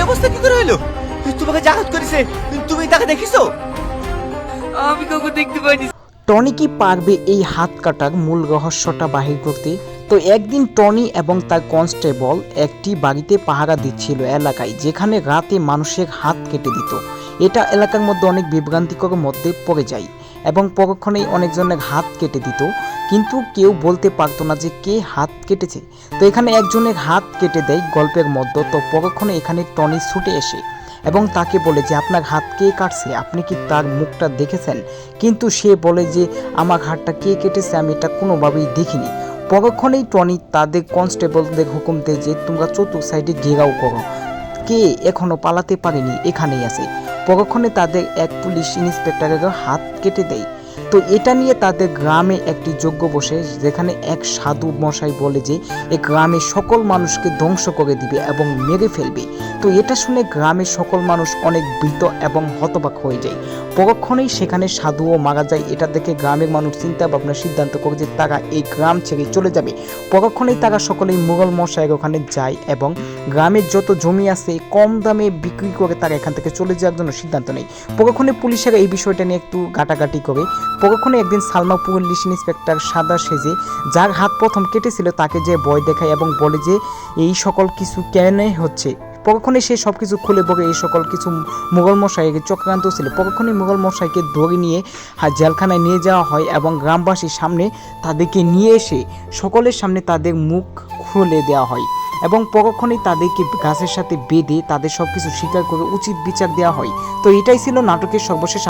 অবস্থা কি করে হলো? তোমাকে জাহাজ করেছে, তুমি তাকে দেখিছো? আমি কাউকে দেখতে পাইনি। টনি কি পারবে এই হাত কাটার মূল রহস্যটা বাহির করতে? তো একদিন টনি এবং তার কনস্টেবল একটি বাড়িতে পাহারা দিচ্ছিল এলাকায়, যেখানে রাতে মানুষের হাত কেটে দিত। এটা এলাকার মধ্যে অনেক বিভ্রান্তিকর মধ্যে পড়ে যায় এবং পরক্ষণেই অনেকজনের হাত কেটে দিত, কিন্তু কেউ বলতে পারতো না যে কে হাত কেটেছে। তো এখানে একজনের হাত কেটে দেয় গল্পের মধ্যে। তো পরক্ষণে এখানে টনি ছুটে এসে এবং তাকে বলে যে আপনার হাত কে কাটছে, আপনি কি তার মুখটা দেখেছেন? কিন্তু সে বলে যে আমার হাতটা কে কেটেছে আমি এটা কোনোভাবেই দেখিনি। পরক্ষণেই টনি তাদের কনস্টেবলদের হুকুম দেয় যে তোমরা চতুর্থ সাইডে ঘেরাও করো, কে এখনো পালাতে পারেনি এখানেই আছে। পরক্ষণে তাদের এক পুলিশ ইন্সপেক্টরের হাত কেটে দেয়। তো এটা নিয়ে তাদের গ্রামে একটি যজ্ঞ বসে, যেখানে এক সাধু মশাই বলে যে এই গ্রামে সকল মানুষকে ধ্বংস করে দিবে এবং মেরে ফেলবে। তো এটা শুনে গ্রামের সকল মানুষ অনেক ভীত এবং হতবাক হয়ে যায়। পরক্ষণেই সেখানে সাধুও মারা যায়। এটা দেখে গ্রামের মানুষ চিন্তা ভাবনার সিদ্ধান্ত করে যে তারা এই গ্রাম ছেড়ে চলে যাবে। পরক্ষণেই তারা সকলেই মুঘল মশাইয়ের ওখানে যায় এবং গ্রামের যত জমি আছে কম দামে বিক্রি করে তারা এখান থেকে চলে যাওয়ার জন্য সিদ্ধান্ত নেয়। পরক্ষণে পুলিশেরা এই বিষয়টা নিয়ে একটু ঘাটাঘাটি করে। পরক্ষণে একদিন সালমা পুলিশ ইন্সপেক্টর সাদা সেজে যার হাত প্রথম কেটেছিল তাকে যে ভয় দেখায় এবং বলে যে এই সকল কিছু কেন হচ্ছে। পরক্ষণে সে সব কিছু খুলে বলে এই সকল কিছু মুঘল মশাইকে চক্রান্ত ছিল। পরক্ষণে মুঘল মশাইকে ধরে নিয়ে জেলখানায় নিয়ে যাওয়া হয় এবং গ্রামবাসীর সামনে তাদেরকে নিয়ে এসে সকলের সামনে তাদের মুখ খুলে দেওয়া হয় এবং পরক্ষণেই তাদেরকে গাছের সাথে বেঁধে তাদের সব কিছু স্বীকার করে উচিত বিচার দেওয়া হয়। তো এটাই ছিল নাটকের সর্বশেষ